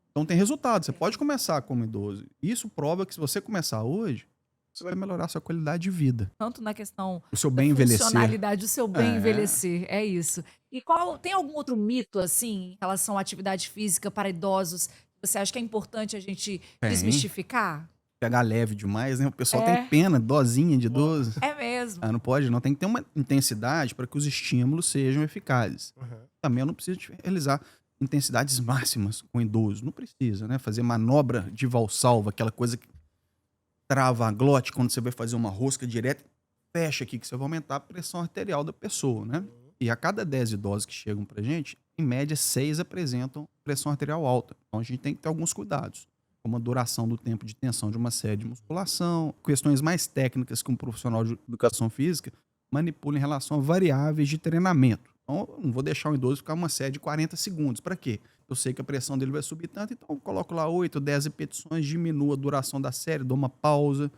Então tem resultado. Você pode começar como idoso. Isso prova que se você começar hoje, você vai melhorar a sua qualidade de vida. Tanto na questão O seu da bem envelhecer. funcionalidade, o seu bem É. envelhecer. É isso. E tem algum outro mito, assim, em relação à atividade física para idosos, que você acha que é importante a gente Tem. desmistificar? Pegar leve demais, né? O pessoal É. tem pena, dosinha de idoso. É mesmo. Ah, não pode, não. Tem que ter uma intensidade para que os estímulos sejam eficazes. Uhum. Também eu não preciso realizar intensidades máximas com idoso. Não precisa, né? Fazer manobra de valsalva, aquela coisa que trava a glote quando você vai fazer uma rosca direta. Fecha aqui, que você vai aumentar a pressão arterial da pessoa, né? E a cada 10 idosos que chegam pra gente, em média, 6 apresentam pressão arterial alta. Então a gente tem que ter alguns cuidados. como a duração do tempo de tensão de uma série de musculação, questões mais técnicas que um profissional de educação física manipula em relação a variáveis de treinamento. Então, eu não vou deixar o idoso ficar uma série de 40 segundos. Para quê? Eu sei que a pressão dele vai subir tanto, então eu coloco lá 8, 10 repetições, diminuo a duração da série, dou uma pausa.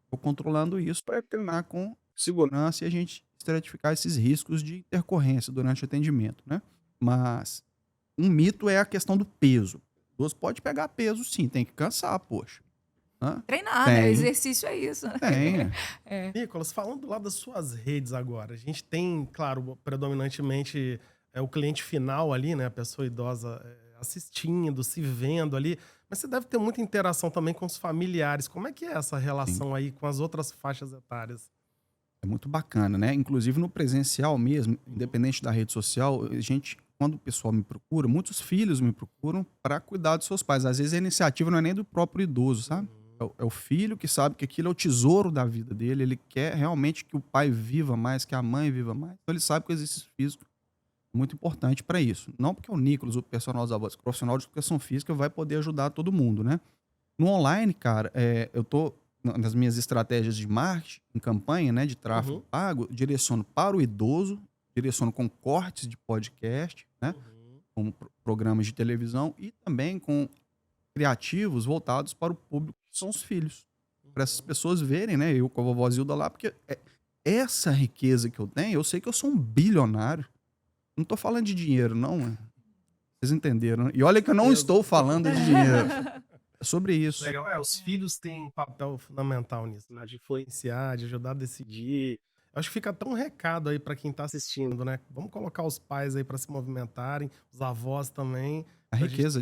Estou controlando isso para treinar com segurança e a gente estratificar esses riscos de intercorrência durante o atendimento, né? Mas um mito é a questão do peso. O idoso pode pegar peso, sim, tem que cansar, poxa. Hã? Treinar, né? Tem. Exercício é isso. Né? Tem. Nicolas, falando lá das suas redes agora, a gente tem, claro, predominantemente o cliente final ali, né? A pessoa idosa assistindo, se vendo ali. Mas você deve ter muita interação também com os familiares. Como é que é essa relação aí com as outras faixas etárias? É muito bacana, né? Inclusive no presencial mesmo, independente da rede social, a gente, quando o pessoal me procura, muitos filhos me procuram para cuidar dos seus pais. Às vezes a iniciativa não é nem do próprio idoso, sabe? É o filho que sabe que aquilo é o tesouro da vida dele, ele quer realmente que o pai viva mais, que a mãe viva mais. Então ele sabe que o exercício físico é muito importante para isso. Não porque o Nicolas, o personal dos avós, o profissional de educação física vai poder ajudar todo mundo, né? No online, cara, eu tô nas minhas estratégias de marketing, em campanha, né, de tráfego pago, direciono para o idoso, direciono com cortes de podcast, né, com programas de televisão e também com criativos voltados para o público que são os filhos. Para essas pessoas verem, né, eu com a vovó Zilda lá, porque essa riqueza que eu tenho, eu sei que eu sou um bilionário. Não tô falando de dinheiro, não, né? Vocês entenderam, né? E olha que eu não estou falando de dinheiro. É sobre isso. Legal. Os filhos têm um papel fundamental nisso, né? De influenciar, de ajudar a decidir. Eu acho que fica até um recado aí para quem tá assistindo, né? Vamos colocar os pais aí para se movimentarem, os avós também. A riqueza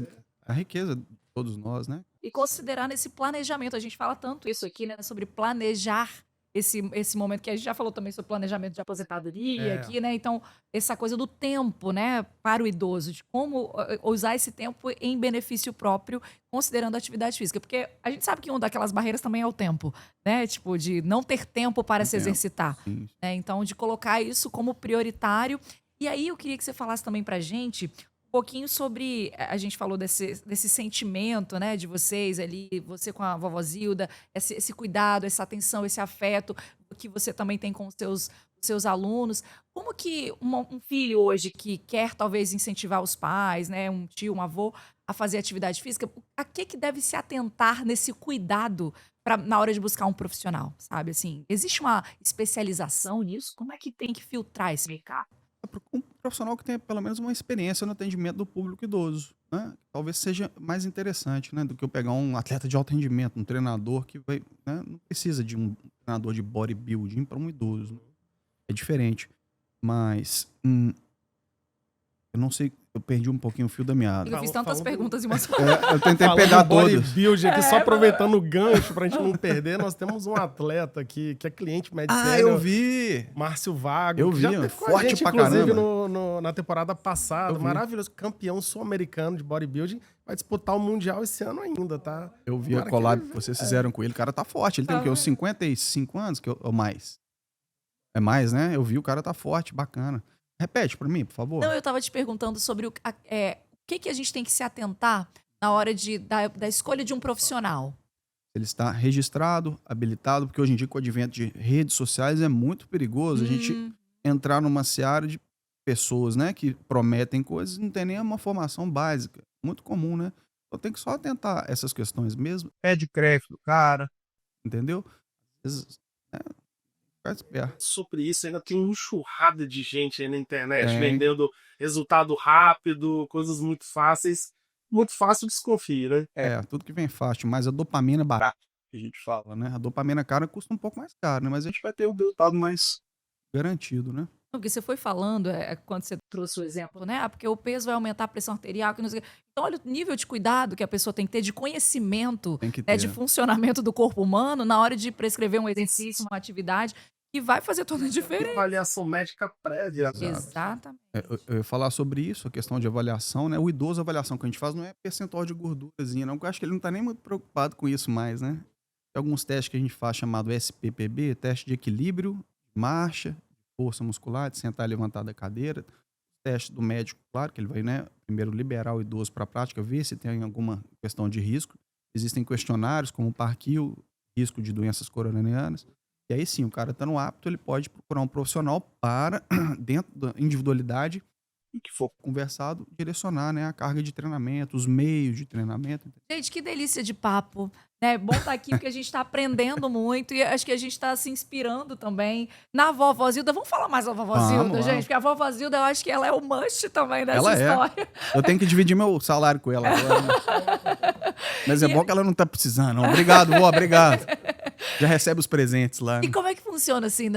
de todos nós, né? E considerar nesse planejamento. A gente fala tanto isso aqui, né? Sobre planejar esse momento que a gente já falou também sobre planejamento de aposentadoria aqui, né? Então, essa coisa do tempo, né? Para o idoso, de como usar esse tempo em benefício próprio, considerando a atividade física. Porque a gente sabe que uma daquelas barreiras também é o tempo, né? Tipo, de não ter tempo para se exercitar. Sim. Né? Então, de colocar isso como prioritário. E aí, eu queria que você falasse também pra gente um pouquinho sobre, a gente falou desse sentimento, né, de vocês ali, você com a vovó Zilda, esse cuidado, essa atenção, esse afeto que você também tem com os seus alunos. Como que um filho hoje que quer talvez incentivar os pais, né, um tio, um avô, a fazer atividade física, a que deve se atentar nesse cuidado na hora de buscar um profissional, sabe? Assim, existe uma especialização nisso? Como é que tem que filtrar esse mercado? Um profissional que tenha pelo menos uma experiência no atendimento do público idoso, né? Talvez seja mais interessante, né, do que eu pegar um atleta de alto rendimento, um treinador que vai, né, não precisa de um treinador de bodybuilding para um idoso, né? É diferente. Mas eu não sei, eu perdi um pouquinho o fio da meada. Eu fiz tantas Falando- perguntas em uma só. Eu tentei Falando pegar em todos. bodybuilding aqui, só aproveitando o gancho pra gente não perder, nós temos um atleta aqui que é cliente médico. Eu vi! Márcio Vago. Eu que vi, já teve com a forte gente, pra inclusive, caramba. na temporada passada. Eu vi. Maravilhoso. Campeão sul-americano de bodybuilding. Vai disputar o Mundial esse ano ainda, tá? Eu vi a Tomara collab que que vocês fizeram com ele. O cara tá forte. Ele tem o quê? Uns 55 anos ou mais? É mais, né? Eu vi, o cara tá forte, bacana. Repete pra mim, por favor. Não, eu estava te perguntando sobre o que a gente tem que se atentar na hora da escolha de um profissional. Ele está registrado, habilitado, porque hoje em dia, com o advento de redes sociais, é muito perigoso a gente entrar numa seara de pessoas, né, que prometem coisas e não tem nem uma formação básica. Muito comum, né? Então tem que só atentar essas questões mesmo. É de crédito do cara, entendeu? Às vezes, ficar esperto. Sobre isso, ainda tem uma enxurrada de gente aí na internet Tem. vendendo resultado rápido, coisas muito fáceis. Muito fácil, desconfie, né? Tudo que vem fácil, mas a dopamina barata, que a gente fala, né? A dopamina cara custa um pouco mais caro, né? Mas a gente vai ter o resultado mais garantido, né? Porque você foi falando, quando você trouxe o exemplo, né? Porque o peso vai aumentar a pressão arterial. Que não sei o quê. Então, olha o nível de cuidado que a pessoa tem que ter, de conhecimento, Tem que né, ter. de funcionamento do corpo humano, na hora de prescrever um exercício, uma atividade, que vai fazer toda a diferença. Avaliação médica prévia. Exatamente. Eu ia falar sobre isso, a questão de avaliação, né? O idoso, a avaliação que a gente faz não é percentual de gordurazinha, não, porque eu acho que ele não tá nem muito preocupado com isso mais, né? Tem alguns testes que a gente faz chamado SPPB, teste de equilíbrio, marcha, força muscular, de sentar e levantar da cadeira. Teste do médico, claro, que ele vai, né, primeiro liberar o idoso para a prática, ver se tem alguma questão de risco. Existem questionários como o Parquil, risco de doenças coronarianas. E aí sim, o cara estando apto, ele pode procurar um profissional para, dentro da individualidade, e que for conversado, direcionar, né, a carga de treinamento, os meios de treinamento. Gente, que delícia de papo. É bom estar aqui porque a gente está aprendendo muito e acho que a gente está se inspirando também na vovó Zilda. Vamos falar mais da vovó Zilda, Vamos. gente? Porque a vovó Zilda, eu acho que ela é o must também dessa Ela é. história. Eu tenho que dividir meu salário com ela agora. Né? Mas é bom que ela não tá precisando. Não. Obrigado, vó, obrigado. Já recebe os presentes lá. E Né? como é que funciona, assim,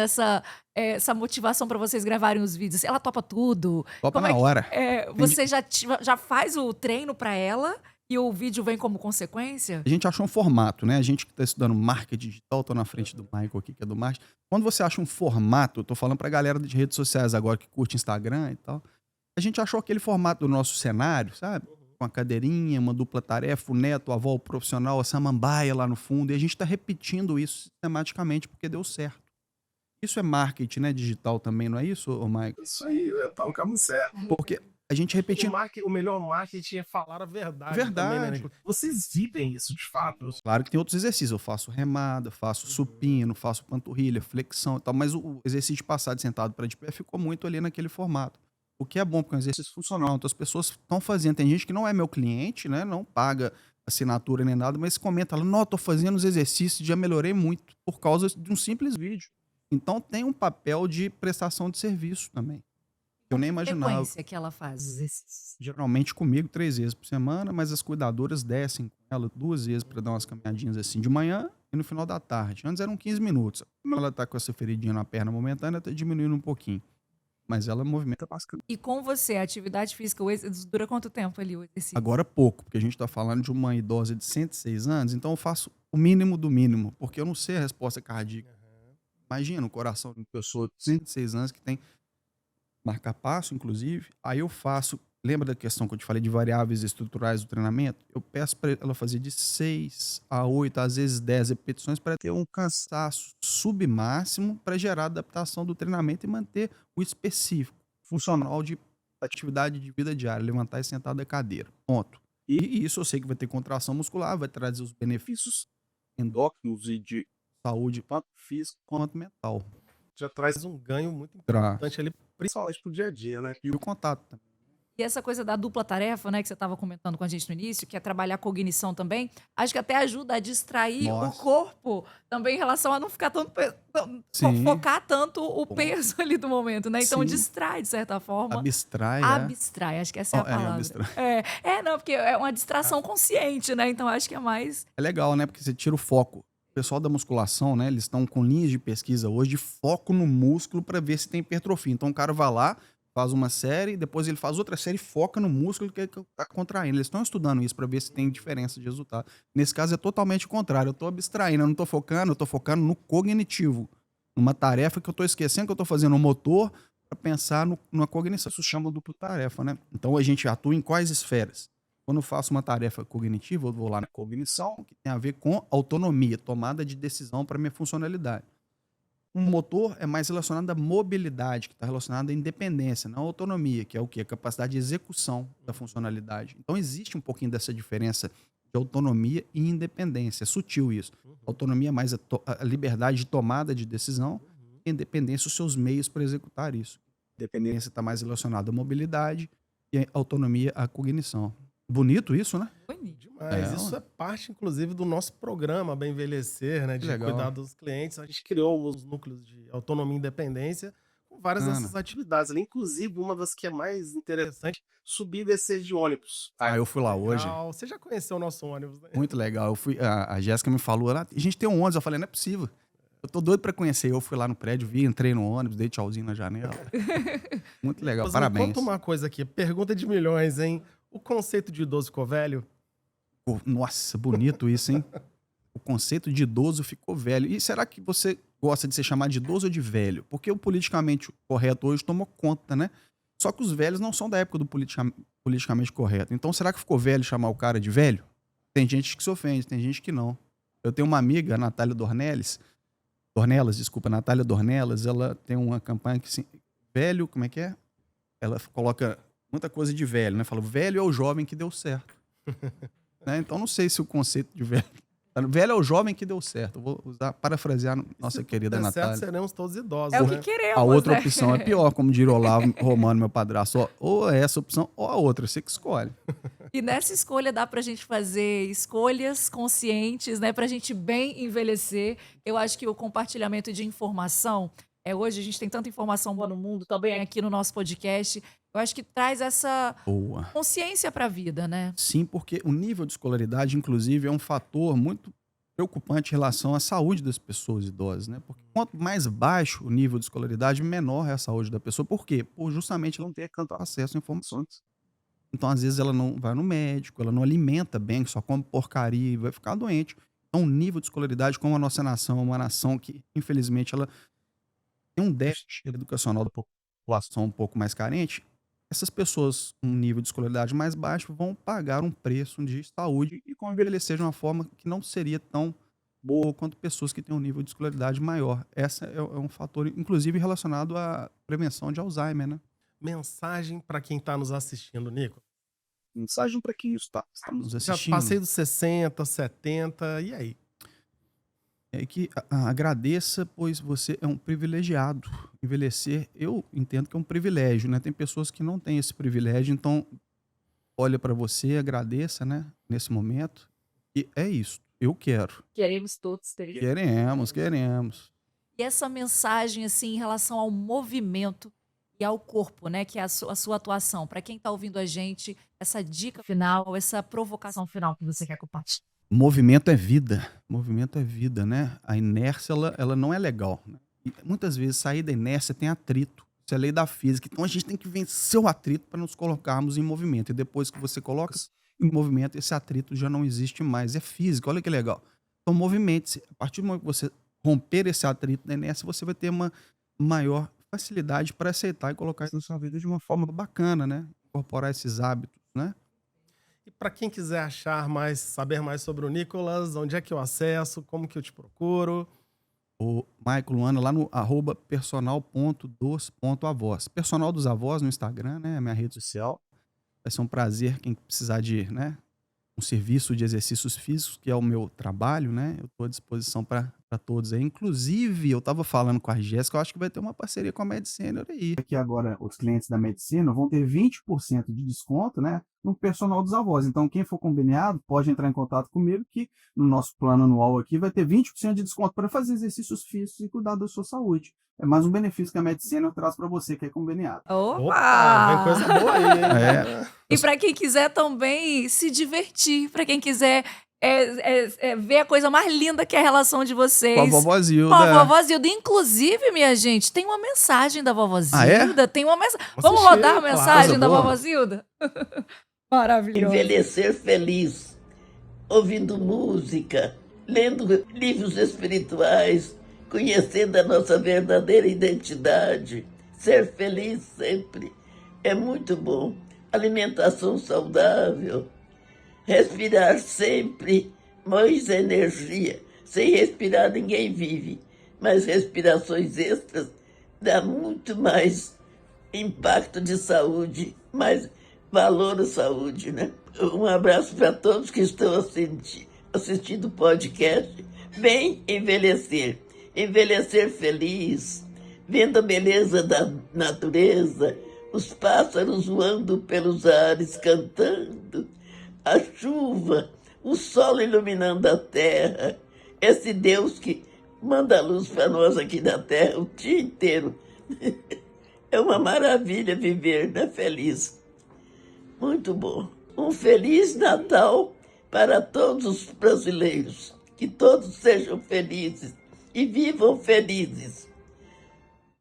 essa motivação para vocês gravarem os vídeos? Ela topa tudo? Topa Como na hora. Você já faz o treino para ela e o vídeo vem como consequência? A gente achou um formato, né? A gente que está estudando marketing digital, tô na frente do Michael aqui, que é do marketing. Quando você acha um formato, eu tô falando pra galera de redes sociais agora que curte Instagram e tal, a gente achou aquele formato do nosso cenário, sabe? Com a cadeirinha, uma dupla tarefa, o neto, a avó, o profissional, a samambaia lá no fundo, e a gente tá repetindo isso sistematicamente porque deu certo. Isso é marketing, né? Digital também, não é isso, ô Michael? Isso aí, tá no caminho certo. Porque a gente repetindo. O melhor marketing é falar a verdade. Verdade. Também, né? Vocês vivem isso de fato? Claro que tem outros exercícios. Eu faço remada, faço supino, faço panturrilha, flexão e tal. Mas o exercício de passar de sentado para de pé ficou muito ali naquele formato. O que é bom, porque é um exercício funcional. Então as pessoas estão fazendo. Tem gente que não é meu cliente, né? Não paga assinatura nem nada, mas comenta lá, não, tô fazendo os exercícios, já melhorei muito por causa de um simples vídeo. Então tem um papel de prestação de serviço também. Eu nem imaginava. Frequência que ela faz. Geralmente comigo 3 vezes por semana, mas as cuidadoras descem com ela 2 vezes para dar umas caminhadinhas assim de manhã e no final da tarde. Antes eram 15 minutos. Como ela tá com essa feridinha na perna momentânea, tá diminuindo um pouquinho. Mas ela movimenta bastante. E com você, a atividade física, dura quanto tempo ali o exercício? Agora pouco, porque a gente tá falando de uma idosa de 106 anos, então eu faço o mínimo do mínimo, porque eu não sei a resposta cardíaca. Imagina o coração de uma pessoa de 106 anos que tem marca-passo, inclusive. Aí eu faço, lembra da questão que eu te falei de variáveis estruturais do treinamento? Eu peço para ela fazer de 6 a 8, às vezes 10 repetições para ter um cansaço submáximo para gerar adaptação do treinamento e manter o específico, funcional de atividade de vida diária, levantar e sentar da cadeira. Ponto. E isso eu sei que vai ter contração muscular, vai trazer os benefícios endócrinos e de saúde, tanto física quanto mental. Já traz um ganho muito Traz. importante ali, principalmente pro dia a dia, né? E o contato também. E essa coisa da dupla tarefa, né, que você estava comentando com a gente no início, que é trabalhar a cognição também, acho que até ajuda a distrair o Nossa. corpo também em relação a não ficar tanto Sim. focar tanto o peso ali do momento, né? Então Sim. distrai de certa forma. Abstrai, Abstrai, acho que essa é a palavra. abstrai. Não, porque é uma distração consciente, né? Então acho que é mais. É legal, né? Porque você tira o foco. O pessoal da musculação, né? Eles estão com linhas de pesquisa hoje de foco no músculo para ver se tem hipertrofia. Então o cara vai lá, faz uma série, depois ele faz outra série e foca no músculo que está contraindo. Eles estão estudando isso para ver se tem diferença de resultado. Nesse caso é totalmente o contrário. Eu estou abstraindo, eu não estou focando, eu estou focando no cognitivo. Numa tarefa que eu estou esquecendo que eu estou fazendo no motor para pensar numa cognição. Isso chama dupla tarefa, né? Então a gente atua em quais esferas? Quando eu faço uma tarefa cognitiva, eu vou lá na cognição, que tem a ver com autonomia, tomada de decisão para minha funcionalidade. Um motor é mais relacionado à mobilidade, que está relacionado à independência, não à autonomia, que é o quê? A capacidade de execução da funcionalidade. Então existe um pouquinho dessa diferença de autonomia e independência. É sutil isso. Autonomia é mais a liberdade de tomada de decisão, e independência os seus meios para executar isso. Independência está mais relacionada à mobilidade e a autonomia à cognição. Bonito isso, né? Demais. Isso é parte, inclusive, do nosso programa Bem Envelhecer, né? De Legal. cuidar dos clientes. A gente criou os núcleos de autonomia e independência com várias dessas atividades ali. Inclusive, uma das que é mais interessante, subir e descer de ônibus. Eu fui lá hoje. Legal. Você já conheceu o nosso ônibus, né? Muito legal. Eu fui, a Jéssica me falou, a gente tem um ônibus. Eu falei, não é possível. Eu tô doido pra conhecer. Eu fui lá no prédio, entrei no ônibus, dei tchauzinho na janela. Muito legal, Mas parabéns. me conta uma coisa aqui. Pergunta de milhões, hein? O conceito de idoso ficou velho? Nossa, bonito isso, hein? O conceito de idoso ficou velho. E será que você gosta de ser chamado de idoso ou de velho? Porque o politicamente correto hoje tomou conta, né? Só que os velhos não são da época do politicamente correto. Então, será que ficou velho chamar o cara de velho? Tem gente que se ofende, tem gente que não. Eu tenho uma amiga, a Natália Dornelas, Natália Dornelas, ela tem uma campanha que, assim, velho, como é que é? Ela coloca muita coisa de velho, né? Fala, velho é o jovem que deu certo. né? Então não sei se o conceito de velho... Velho é o jovem que deu certo. Eu vou parafrasear nossa querida der certo, Natália. seremos todos idosos, É o né? que queremos, A outra né? opção é pior, como diria o Olavo Romano, meu padrasto. Ou é essa opção ou a outra, você que escolhe. E nessa escolha dá pra gente fazer escolhas conscientes, né? Pra gente bem envelhecer. Eu acho que o compartilhamento de informação, hoje a gente tem tanta informação boa no mundo, também aqui no nosso podcast. Eu acho que traz essa Boa. consciência pra vida, né? Sim, porque o nível de escolaridade, inclusive, é um fator muito preocupante em relação à saúde das pessoas idosas, né? Porque quanto mais baixo o nível de escolaridade, menor é a saúde da pessoa. Por quê? Por justamente ela não ter tanto acesso a informações. Então, às vezes, ela não vai no médico, ela não alimenta bem, só come porcaria e vai ficar doente. Então, o nível de escolaridade, como a nossa nação é uma nação que, infelizmente, ela tem um déficit educacional da população um pouco mais carente, essas pessoas com um nível de escolaridade mais baixo vão pagar um preço de saúde e com envelhecer de uma forma que não seria tão boa quanto pessoas que têm um nível de escolaridade maior. Esse é um fator, inclusive, relacionado à prevenção de Alzheimer, né? Mensagem para quem está nos assistindo, Nico. Mensagem para quem está nos Já assistindo. passei dos 60, 70, e aí? É que agradeça, pois você é um privilegiado. Envelhecer, eu entendo que é um privilégio, né? Tem pessoas que não têm esse privilégio, então olha para você, agradeça, né? Nesse momento. E é isso. Eu quero. Queremos todos ter. Queremos. E essa mensagem, assim, em relação ao movimento e ao corpo, né? Que é a sua atuação. Pra quem tá ouvindo a gente, essa dica final, essa provocação final que você quer compartilhar. Movimento é vida, né? A inércia, ela não é legal, né? E muitas vezes sair da inércia tem atrito. Isso é lei da física. Então a gente tem que vencer o atrito para nos colocarmos em movimento. E depois que você coloca em movimento, esse atrito já não existe mais. É físico, olha que legal. Então movimente-se. A partir do momento que você romper esse atrito da inércia, você vai ter uma maior facilidade para aceitar e colocar isso na sua vida de uma forma bacana, né? Incorporar esses hábitos, né? E para quem quiser saber mais sobre o Nicolas, onde é que eu acesso, como que eu te procuro? O Michael Luana lá no @personal.dos.avós. Personal dos Avós no Instagram, né? É a minha rede social. Vai ser um prazer quem precisar de, né? Um serviço de exercícios físicos, que é o meu trabalho, né? Eu estou à disposição para todos aí. Inclusive, eu estava falando com a Jéssica, eu acho que vai ter uma parceria com a Mediciner aí. Aqui agora, os clientes da Mediciner vão ter 20% de desconto, né? No personal dos avós. Então, quem for conveniado, pode entrar em contato comigo, que no nosso plano anual aqui vai ter 20% de desconto para fazer exercícios físicos e cuidar da sua saúde. É mais um benefício que a Mediciner traz para você que é conveniado. Opa, vem coisa boa aí, hein? E para quem quiser também se divertir, para quem quiser ver a coisa mais linda que é a relação de vocês. Com a vovó Zilda. Com a vovó Zilda. Inclusive, minha gente, tem uma mensagem da vovó Zilda. Ah, é? Tem uma mensagem. Vamos Vamos rodar a assistir, mensagem claro. da Boa. vovó Zilda? Maravilhoso. Envelhecer feliz, ouvindo música, lendo livros espirituais, conhecendo a nossa verdadeira identidade. Ser feliz sempre é muito bom. Alimentação saudável, respirar sempre, mais energia. Sem respirar ninguém vive, mas respirações extras dá muito mais impacto de saúde, mais valor à saúde, né? Um abraço para todos que estão assistindo o podcast. Vem envelhecer feliz, vendo a beleza da natureza, os pássaros voando pelos ares, cantando, a chuva, o sol iluminando a terra, esse Deus que manda a luz para nós aqui na terra o dia inteiro. É uma maravilha viver, né? Feliz. Muito bom. Um Feliz Natal para todos os brasileiros. Que todos sejam felizes e vivam felizes.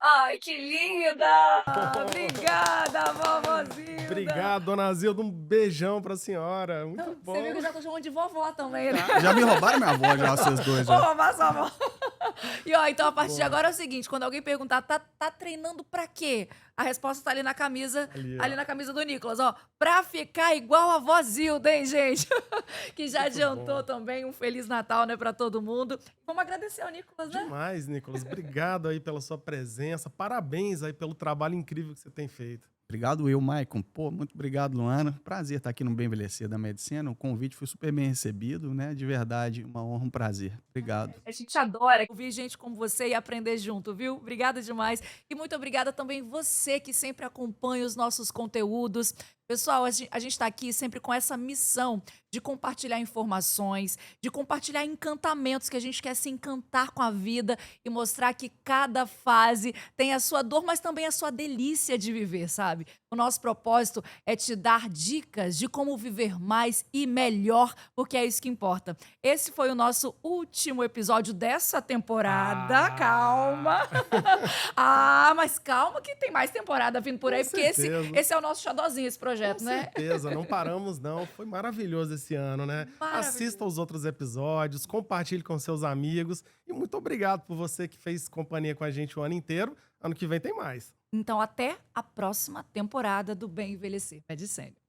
Ai, que linda! Obrigada, vovó Zilda. Obrigado, dona Zilda. Um beijão pra senhora. Muito bom. Você viu que eu já tô chamando de vovó também, né? Já me roubaram minha avó, já, vocês dois. Vou Já. roubar sua avó. E ó, então a partir de agora é o seguinte, quando alguém perguntar, tá treinando pra quê? A resposta tá ali na camisa, ali na camisa do Nicolas, ó. Pra ficar igual a vó Zilda, hein, gente? Que já adiantou também um Feliz Natal, né, pra todo mundo. Vamos agradecer ao Nicolas, né? Demais, Nicolas. Obrigado aí pela sua presença. Parabéns aí pelo trabalho incrível que você tem feito. Obrigado eu, Maicon. Pô, muito obrigado, Luana. Prazer estar aqui no Bem Envelhecer da Medicina. O convite foi super bem recebido, né? De verdade, uma honra, um prazer. Obrigado. A gente adora ouvir gente como você e aprender junto, viu? Obrigada demais. E muito obrigada também você que sempre acompanha os nossos conteúdos. Pessoal, a gente está aqui sempre com essa missão de compartilhar informações, de compartilhar encantamentos, que a gente quer se encantar com a vida e mostrar que cada fase tem a sua dor, mas também a sua delícia de viver, sabe? O nosso propósito é te dar dicas de como viver mais e melhor, porque é isso que importa. Esse foi o nosso último episódio dessa temporada. Calma. Mas calma que tem mais temporada vindo por aí, Com porque certeza. esse é o nosso xodózinho, esse projeto, Com né? certeza, não paramos não. Foi maravilhoso esse ano, né? Maravilhoso. Assista os outros episódios, compartilhe com seus amigos e muito obrigado por você que fez companhia com a gente o ano inteiro. Ano que vem tem mais. Então, até a próxima temporada do Bem Envelhecer. Medicênio.